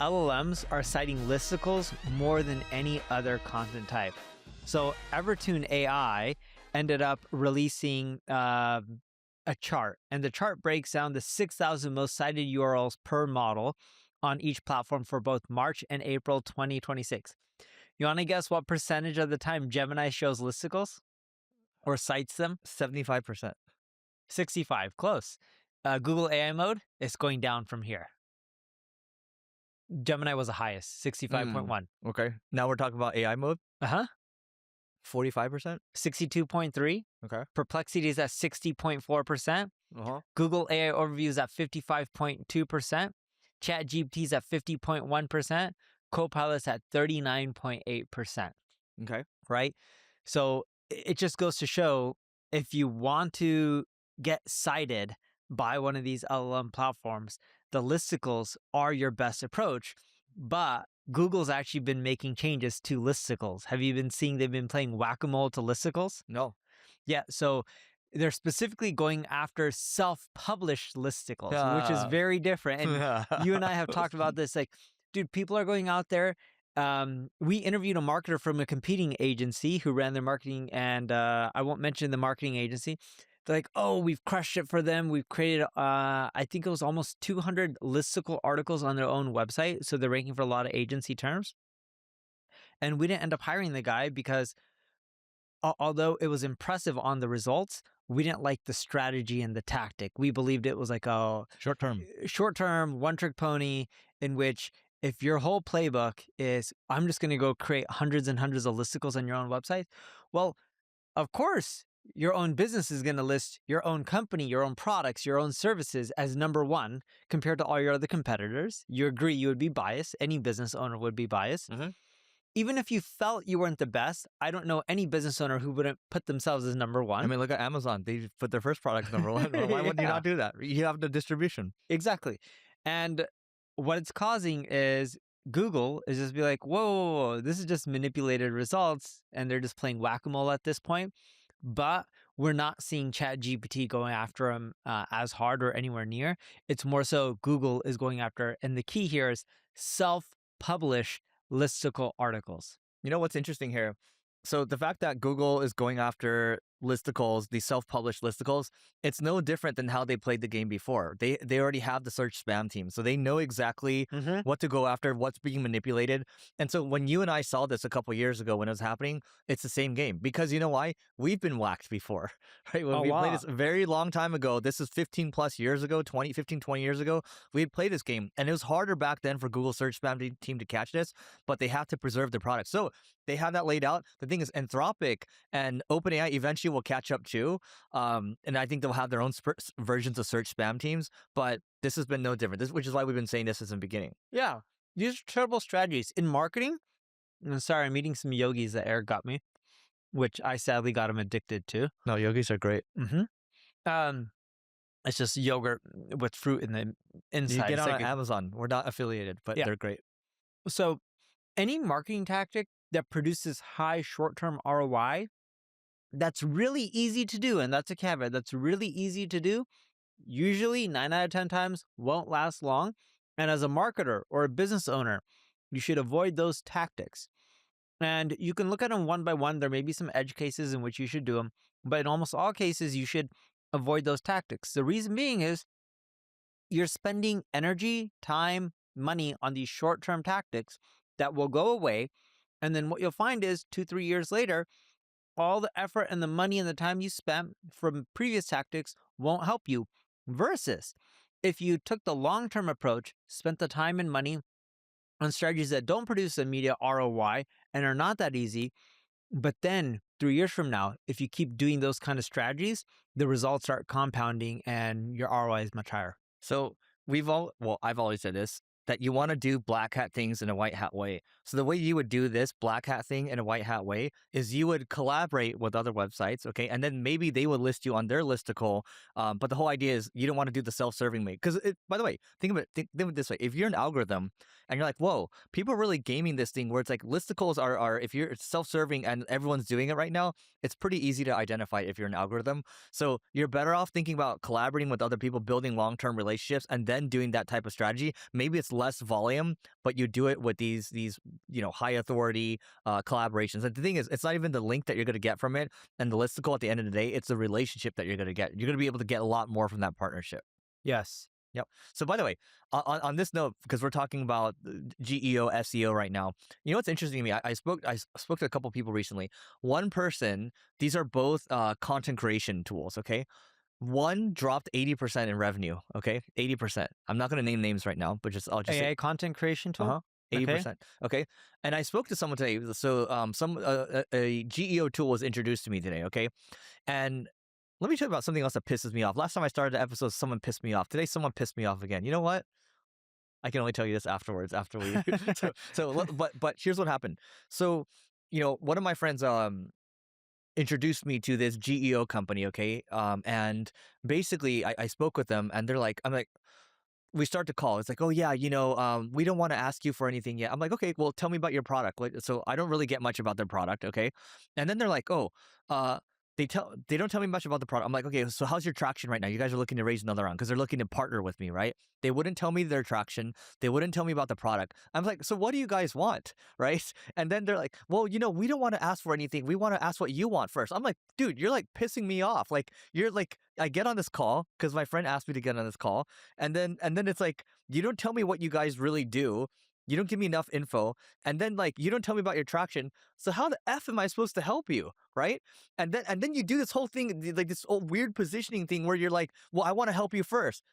LLMs are citing listicles more than any other content type. So Evertune AI ended up releasing a chart, and the chart breaks down the 6,000 most cited URLs per model on each platform for both March and April 2026. You want to guess what percentage of the time Gemini shows listicles or cites them? 75%. 65, close. Google AI mode is going down from here. Gemini was the highest, 65.1. Okay. Now we're talking about AI mode. 45%. 62.3. Okay. Perplexity is at 60.4%. Google AI overview is at 55.2%. ChatGPT is at 50.1%. Copilot's at 39.8%. Okay. Right? So it just goes to show, if you want to get cited by one of these LLM platforms, the listicles are your best approach. But Google's actually been making changes to listicles. Have you been seeing they've been playing whack-a-mole to listicles? No. Yeah, so they're specifically going after self-published listicles, which is very different. And you and I have talked about this. Like, dude, people are going out there. We interviewed a marketer from a competing agency who ran their marketing, and I won't mention the marketing agency. They're like, oh, we've crushed it for them. We've created, I think it was almost 200 listicle articles on their own website. So they're ranking for a lot of agency terms. And we didn't end up hiring the guy because although it was impressive on the results, we didn't like the strategy and the tactic. We believed it was like a short-term, one-trick pony, in which if your whole playbook is, I'm just going to go create hundreds and hundreds of listicles on your own website, well, of course, your own business is going to list your own company, your own products, your own services as number one compared to all your other competitors. You agree you would be biased. Any business owner would be biased. Even if you felt you weren't the best, I don't know any business owner who wouldn't put themselves as number one. I mean, look at Amazon. They put their first product number one. Why would you not do that? You have the distribution. Exactly. And what it's causing is Google is just be like, whoa, this is just manipulated results, and they're just playing whack-a-mole at this point. But we're not seeing ChatGPT going after them as hard or anywhere near. It's more so Google is going after, and the key here is self-publish listicle articles. You know what's interesting here? So the fact that Google is going after listicles, the self-published listicles, it's no different than how they played the game before. They already have the search spam team, so they know exactly what to go after, what's being manipulated. And so when you and I saw this a couple years ago when it was happening, it's the same game. Because you know why? We've been whacked before, right? When we played this a very long time ago, this is 15 plus years ago, 20 years ago, we had played this game. And it was harder back then for Google search spam team to catch this, but they have to preserve their product. So they have that laid out. The thing is, Anthropic and OpenAI eventually will catch up too. And I think they'll have their own versions of search spam teams, but this has been no different, which is why we've been saying this since the beginning. Yeah. These are terrible strategies. In marketing, I'm sorry, I'm eating some yogis that Eric got me, which I sadly got him addicted to. No, yogis are great. It's just yogurt with fruit in the inside. You get on Amazon. We're not affiliated, but they're great. So any marketing tactic that produces high short-term ROI, that's really easy to do. And that's a caveat. That's really easy to do. Usually 9 out of 10 times won't last long. And as a marketer or a business owner, you should avoid those tactics. And you can look at them one by one. There may be some edge cases in which you should do them, but in almost all cases, you should avoid those tactics. The reason being is you're spending energy, time, money on these short-term tactics that will go away. And then what you'll find is 2-3 years later, all the effort and the money and the time you spent from previous tactics won't help you. Versus if you took the long-term approach, spent the time and money on strategies that don't produce immediate ROI and are not that easy, but then 3 years from now, if you keep doing those kind of strategies, the results start compounding and your ROI is much higher. So I've always said this, that you want to do black hat things in a white hat way. So the way you would do this black hat thing in a white hat way is you would collaborate with other websites, okay? And then maybe they would list you on their listicle. But the whole idea is you don't want to do the self-serving way. Because by the way, think of it this way. If you're an algorithm and you're like, whoa, people are really gaming this thing where it's like listicles are if you're self-serving and everyone's doing it right now, it's pretty easy to identify if you're an algorithm. So you're better off thinking about collaborating with other people, building long-term relationships, and then doing that type of strategy. Maybe it's less volume, but you do it with these high authority collaborations. And the thing is, it's not even the link that you're going to get from it and the listicle at the end of the day. It's the relationship that you're going to get. You're going to be able to get a lot more from that partnership. Yes. Yep. So by the way, on this note, because we're talking about GEO, SEO right now, you know what's interesting to me? I spoke to a couple people recently. One person, these are both content creation tools. Okay, one dropped 80% in revenue. Okay, 80%. I'm not going to name names right now, but I'll just AI say content creation tool. 80%. Okay. And I spoke to someone today. So a GEO tool was introduced to me today. Okay, and let me tell you about something else that pisses me off. Last time I started the episode, someone pissed me off. Today, someone pissed me off again. You know what? I can only tell you this afterwards, after we. But here's what happened. So, one of my friends introduced me to this GEO company. Okay, and basically, I spoke with them, and I'm like, we start to call. It's like, oh yeah, we don't want to ask you for anything yet. I'm like, okay, well, tell me about your product. So I don't really get much about their product, okay? And then they're like, oh, uh, they don't tell me much about the product. I'm like, okay, so how's your traction right now? You guys are looking to raise another round because they're looking to partner with me, right? They wouldn't tell me their traction. They wouldn't tell me about the product. I'm like, so what do you guys want, right? And then they're like, well, we don't want to ask for anything. We want to ask what you want first. I'm like, dude, you're like pissing me off. Like, you're like, I get on this call because my friend asked me to get on this call. And then it's like, you don't tell me what you guys really do. You don't give me enough info. And then you don't tell me about your traction. So how the F am I supposed to help you? Right. And then you do this whole thing, like this old weird positioning thing where you're like, well, I want to help you first.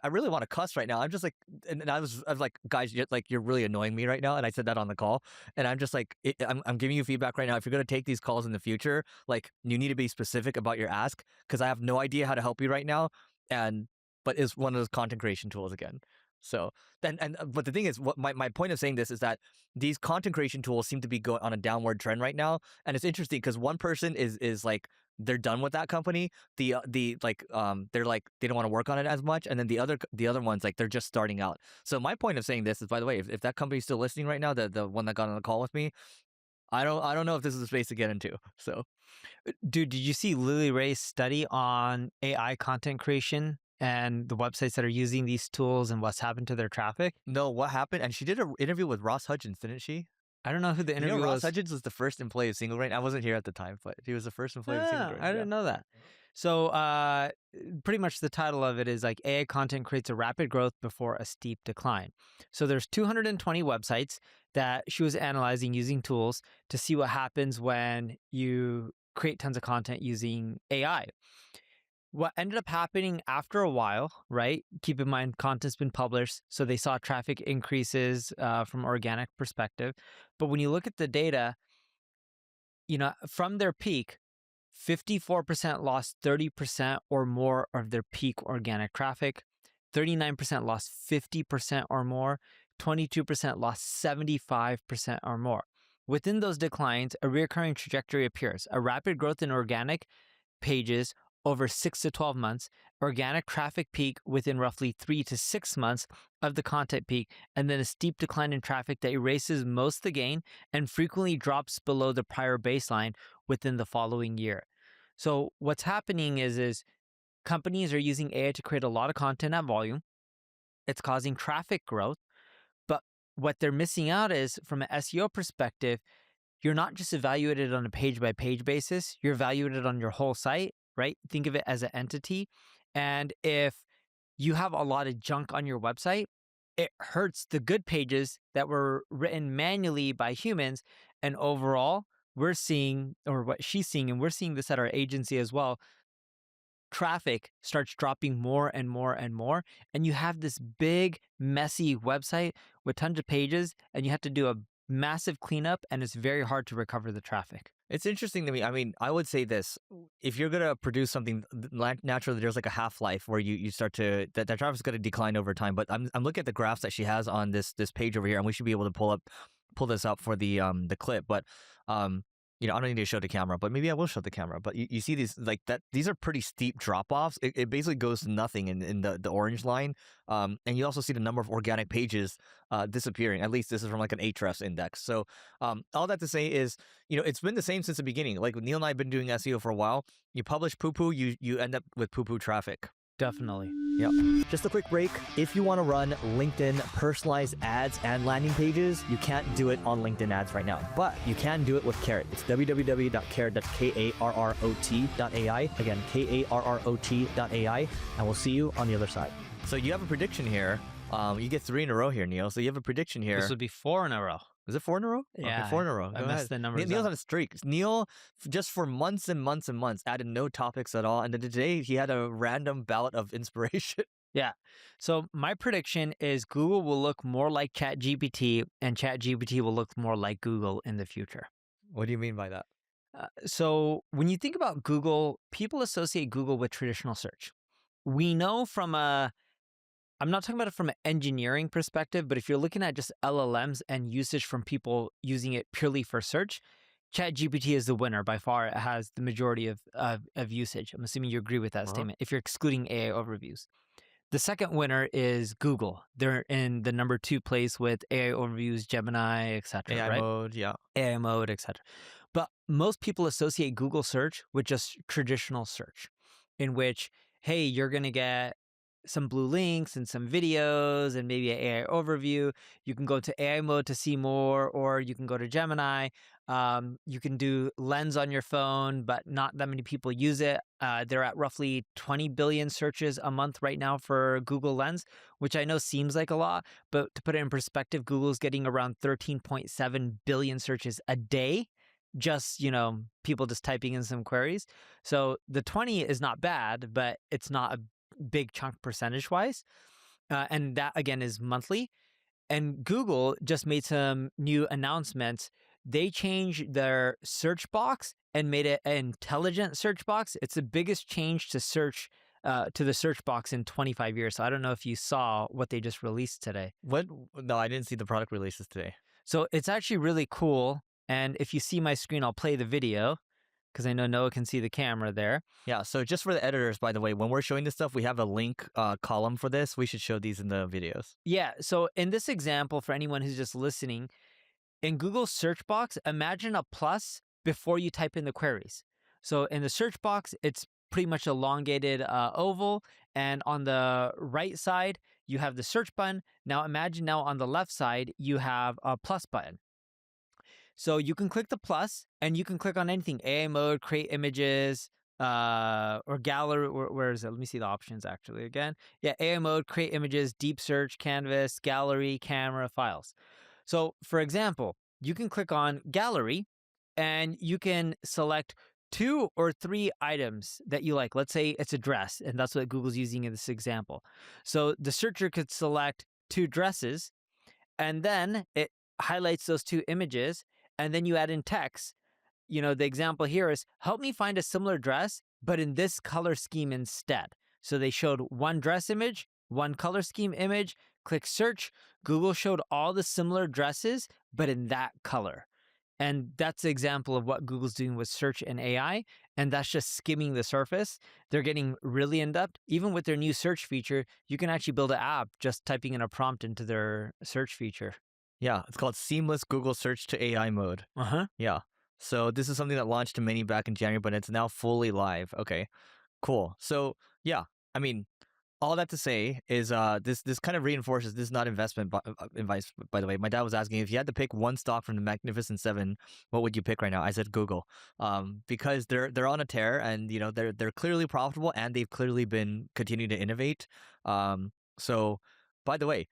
I really want to cuss right now. I'm just like, and I was like, guys, you're really annoying me right now. And I said that on the call. And I'm just like, I'm giving you feedback right now. If you're going to take these calls in the future, you need to be specific about your ask because I have no idea how to help you right now. But it's one of those content creation tools again. So but the thing is, what my point of saying this is that these content creation tools seem to be going on a downward trend right now, and it's interesting because one person is like they're done with that company. They're like they don't want to work on it as much, and then the other ones they're just starting out. So my point of saying this is, by the way, if that company's still listening right now, the one that got on the call with me, I don't know if this is a space to get into. So, dude, did you see Lily Ray's study on AI content creation and the websites that are using these tools and what's happened to their traffic? No, what happened? And she did an interview with Ross Hudgens, didn't she? I don't know who the interview Ross was. Hudgens was the first employee of Single Grain. I wasn't here at the time, but he was the first employee of Single Grain. I didn't know that. So pretty much the title of it is AI content creates a rapid growth before a steep decline. So there's 220 websites that she was analyzing using tools to see what happens when you create tons of content using AI. What ended up happening after a while, right? Keep in mind, content's been published, so they saw traffic increases from organic perspective. But when you look at the data, from their peak, 54% lost 30% or more of their peak organic traffic, 39% lost 50% or more, 22% lost 75% or more. Within those declines, a recurring trajectory appears, a rapid growth in organic pages over 6 to 12 months, organic traffic peak within roughly 3 to 6 months of the content peak, and then a steep decline in traffic that erases most of the gain and frequently drops below the prior baseline within the following year. So what's happening is companies are using AI to create a lot of content at volume. It's causing traffic growth, but what they're missing out is, from an SEO perspective, you're not just evaluated on a page-by-page basis, you're evaluated on your whole site, right? Think of it as an entity. And if you have a lot of junk on your website, it hurts the good pages that were written manually by humans. And overall, we're seeing, or what she's seeing, and we're seeing this at our agency as well, traffic starts dropping more and more and more. And you have this big, messy website with tons of pages, and you have to do a massive cleanup, and it's very hard to recover the traffic. It's interesting to me. I mean, I would say this: if you're gonna produce something, naturally there's like a half-life where you start to that traffic's gonna decline over time. But I'm looking at the graphs that she has on this page over here, and we should be able to pull this up for the clip. But I don't need to show the camera, but maybe I will show the camera. But you see these these are pretty steep drop-offs. It basically goes to nothing in the orange line. And you also see the number of organic pages disappearing. At least this is from like an Ahrefs index. So all that to say is, it's been the same since the beginning. Like Neil and I have been doing SEO for a while. You publish poo-poo, you end up with poo-poo traffic. Definitely. Yep. Just a quick break. If you want to run LinkedIn personalized ads and landing pages, you can't do it on LinkedIn ads right now, but you can do it with Carrot. It's www.carrot.ai. Again, karrot.ai, and we'll see you on the other side. So you have a prediction here. You get 3 in a row here, Neil. So you have a prediction here. This would be 4 in a row. Is it 4 in a row? Yeah, okay, 4 in a row. I messed the numbers Neil's up. on a streak. Neil, just for months and months and months, added no topics at all. And then today, he had a random bout of inspiration. Yeah. So my prediction is Google will look more like ChatGPT, and ChatGPT will look more like Google in the future. What do you mean by that? So when you think about Google, people associate Google with traditional search. We know from I'm not talking about it from an engineering perspective, but if you're looking at just LLMs and usage from people using it purely for search, ChatGPT is the winner by far. It has the majority of usage. I'm assuming you agree with that statement if you're excluding AI overviews. The second winner is Google. They're in the number 2 place with AI overviews, Gemini, etc. AI right? mode, yeah. AI mode, etc. But most people associate Google search with just traditional search, in which, hey, you're going to get some blue links and some videos and maybe an AI overview. You can go to AI mode to see more, or you can go to Gemini. You can do Lens on your phone, but not that many people use it. They're at roughly 20 billion searches a month right now for Google Lens, which I know seems like a lot, but to put it in perspective, Google's getting around 13.7 billion searches a day. Just, people just typing in some queries. So the 20 is not bad, but it's not a big chunk percentage-wise. And that, again, is monthly. And Google just made some new announcements. They changed their search box and made it an intelligent search box. It's the biggest change to search to the search box in 25 years. So I don't know if you saw what they just released today. What? No, I didn't see the product releases today. So it's actually really cool. And if you see my screen, I'll play the video because I know Noah can see the camera there. Yeah, so just for the editors, by the way, when we're showing this stuff, we have a link column for this. We should show these in the videos. Yeah, so in this example, for anyone who's just listening, in Google's search box, imagine a plus before you type in the queries. So in the search box, it's pretty much elongated oval, and on the right side, you have the search button. Now imagine on the left side, you have a plus button. So you can click the plus, and you can click on anything, AI mode, create images, or gallery. Where is it? Let me see the options actually again. Yeah, AI mode, create images, deep search, canvas, gallery, camera, files. So for example, you can click on gallery, and you can select 2 or 3 items that you like. Let's say it's a dress, and that's what Google's using in this example. So the searcher could select 2 dresses, and then it highlights those 2 images, and then you add in text. The example here is, help me find a similar dress, but in this color scheme instead. So they showed 1 dress image, 1 color scheme image, click search. Google showed all the similar dresses, but in that color. And that's the example of what Google's doing with search and AI. And that's just skimming the surface. They're getting really in-depth. Even with their new search feature, you can actually build an app just typing in a prompt into their search feature. Yeah, it's called Seamless Google Search to AI mode. Yeah. So this is something that launched to many back in January, but it's now fully live. Okay, cool. So yeah, I mean, all that to say is this kind of reinforces this is not investment advice, by the way. My dad was asking if you had to pick one stock from the Magnificent Seven, what would you pick right now? I said Google, because they're on a tear, and they're clearly profitable, and they've clearly been continuing to innovate. So by the way,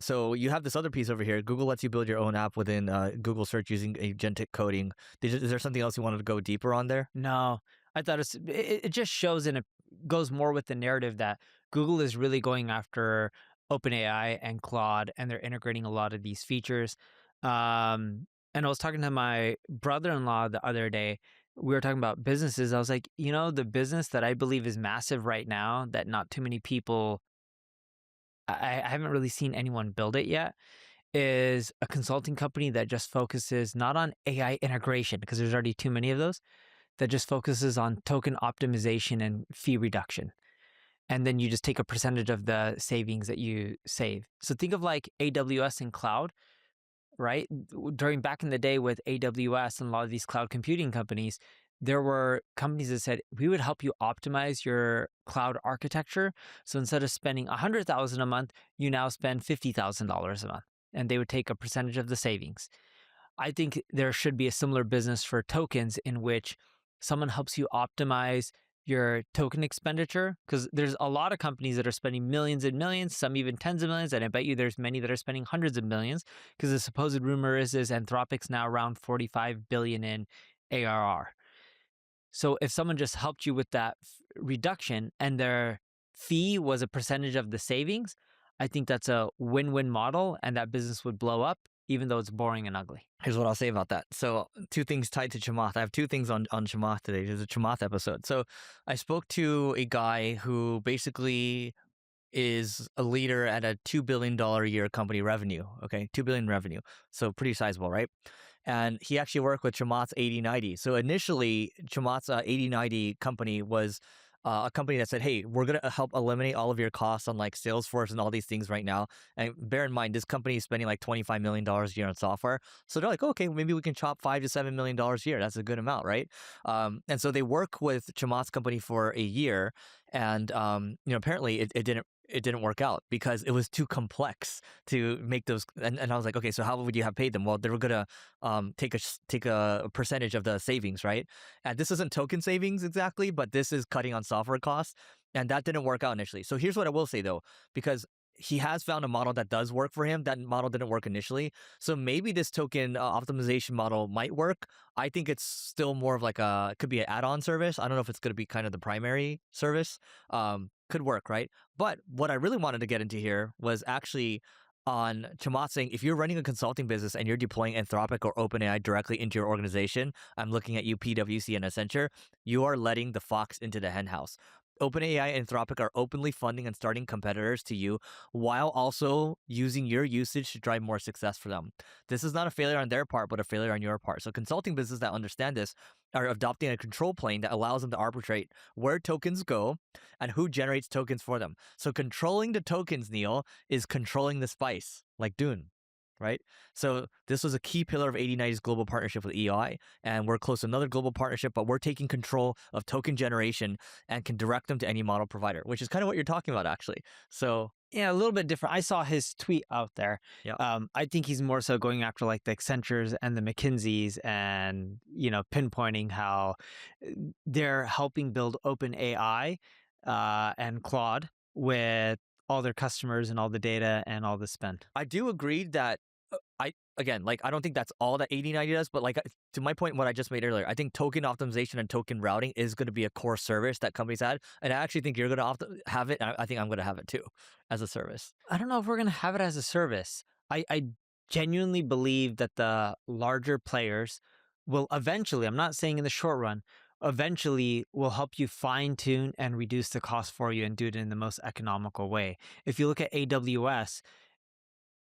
so you have this other piece over here. Google lets you build your own app within Google Search using agentic coding. Is there something else you wanted to go deeper on there? No, I thought it just shows, and it goes more with the narrative that Google is really going after OpenAI and Claude, and they're integrating a lot of these features. And I was talking to my brother-in-law the other day. We were talking about businesses. I was like, the business that I believe is massive right now that not too many people, I haven't really seen anyone build it yet, is a consulting company that just focuses not on AI integration, because there's already too many of those, that just focuses on token optimization and fee reduction. And then you just take a percentage of the savings that you save. So think of like AWS and cloud, right? Back in the day with AWS and a lot of these cloud computing companies, there were companies that said, we would help you optimize your cloud architecture. So instead of spending $100,000 a month, you now spend $50,000 a month, and they would take a percentage of the savings. I think there should be a similar business for tokens in which someone helps you optimize your token expenditure, because there's a lot of companies that are spending millions and millions, some even tens of millions, and I bet you there's many that are spending hundreds of millions, because the supposed rumor is Anthropic's now around 45 billion in ARR. So if someone just helped you with that reduction and their fee was a percentage of the savings, I think that's a win-win model, and that business would blow up, even though it's boring and ugly. Here's what I'll say about that. So 2 things tied to Chamath. I have 2 things on Chamath today. There's a Chamath episode. So I spoke to a guy who basically is a leader at a $2 billion a year company revenue. Okay, $2 billion revenue. So pretty sizable, right? And he actually worked with Chamath's 8090. So initially, Chamath's 8090 company was a company that said, hey, we're going to help eliminate all of your costs on like Salesforce and all these things right now. And bear in mind, this company is spending like $25 million a year on software. So they're like, okay, maybe we can chop $5 to $7 million a year. That's a good amount, right? And so they work with Chamath's company for a year. And, apparently it didn't work out because it was too complex to make those. And I was like, okay, so how would you have paid them? Well, they were going to take a percentage of the savings, right? And this isn't token savings exactly, but this is cutting on software costs. And that didn't work out initially. So here's what I will say though, because he has found a model that does work for him. That model didn't work initially. So maybe this token optimization model might work. I think it's still more of like it could be an add-on service. I don't know if it's going to be kind of the primary service. Could work, right? But what I really wanted to get into here was actually on Chamath saying, if you're running a consulting business and you're deploying Anthropic or OpenAI directly into your organization, I'm looking at you, PwC and Accenture, you are letting the fox into the henhouse. OpenAI and Anthropic are openly funding and starting competitors to you while also using your usage to drive more success for them. This is not a failure on their part, but a failure on your part. So consulting businesses that understand this are adopting a control plane that allows them to arbitrate where tokens go and who generates tokens for them. So controlling the tokens, Neil, is controlling the spice, like Dune. Right? So this was a key pillar of 8090's global partnership with EI, and we're close to another global partnership, but we're taking control of token generation and can direct them to any model provider, which is kind of what you're talking about, actually. So yeah, a little bit different. I saw his tweet out there. yeah, I think he's more so going after like the Accentures and the McKinseys and, pinpointing how they're helping build OpenAI and Claude with all their customers and all the data and all the spend. I do agree that I don't think that's all that 8090 does, but like to my point, what I just made earlier, I think token optimization and token routing is going to be a core service that companies had, and I actually think you're going to have it. I think I'm going to have it too as a service. I don't know if we're going to have it as a service. I genuinely believe that the larger players will eventually, I'm not saying in the short run, eventually will help you fine tune and reduce the cost for you and do it in the most economical way. If you look at AWS,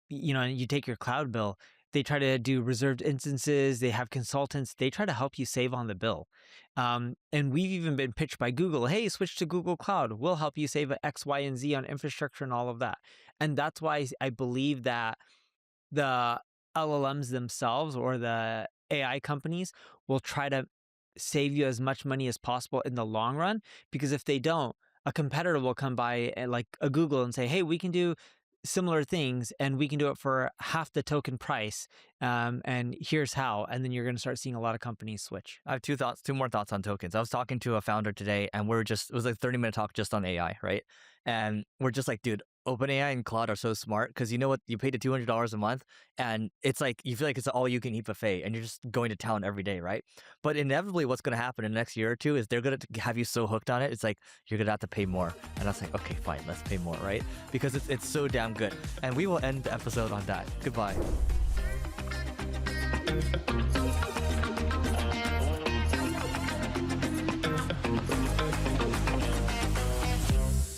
you take your cloud bill, they try to do reserved instances, they have consultants, they try to help you save on the bill. And we've even been pitched by Google, hey, switch to Google Cloud. We'll help you save X, Y, and Z on infrastructure and all of that. And that's why I believe that the LLMs themselves or the AI companies will try to save you as much money as possible in the long run, because if they don't, a competitor will come by like a Google and say, hey, we can do similar things and we can do it for half the token price, and here's how. And then you're going to start seeing a lot of companies switch. I have two more thoughts on tokens. I was talking to a founder today, and it was like a 30-minute talk just on AI, right? And we're just like, dude, OpenAI and Claude are so smart because you know what? You pay the $200 a month, and it's like you feel like it's an all-you-can-eat buffet, and you're just going to town every day, right? But inevitably, what's going to happen in the next year or two is they're going to have you so hooked on it. It's like you're going to have to pay more, and I was like, okay, fine, let's pay more, right? Because it's so damn good. And we will end the episode on that. Goodbye.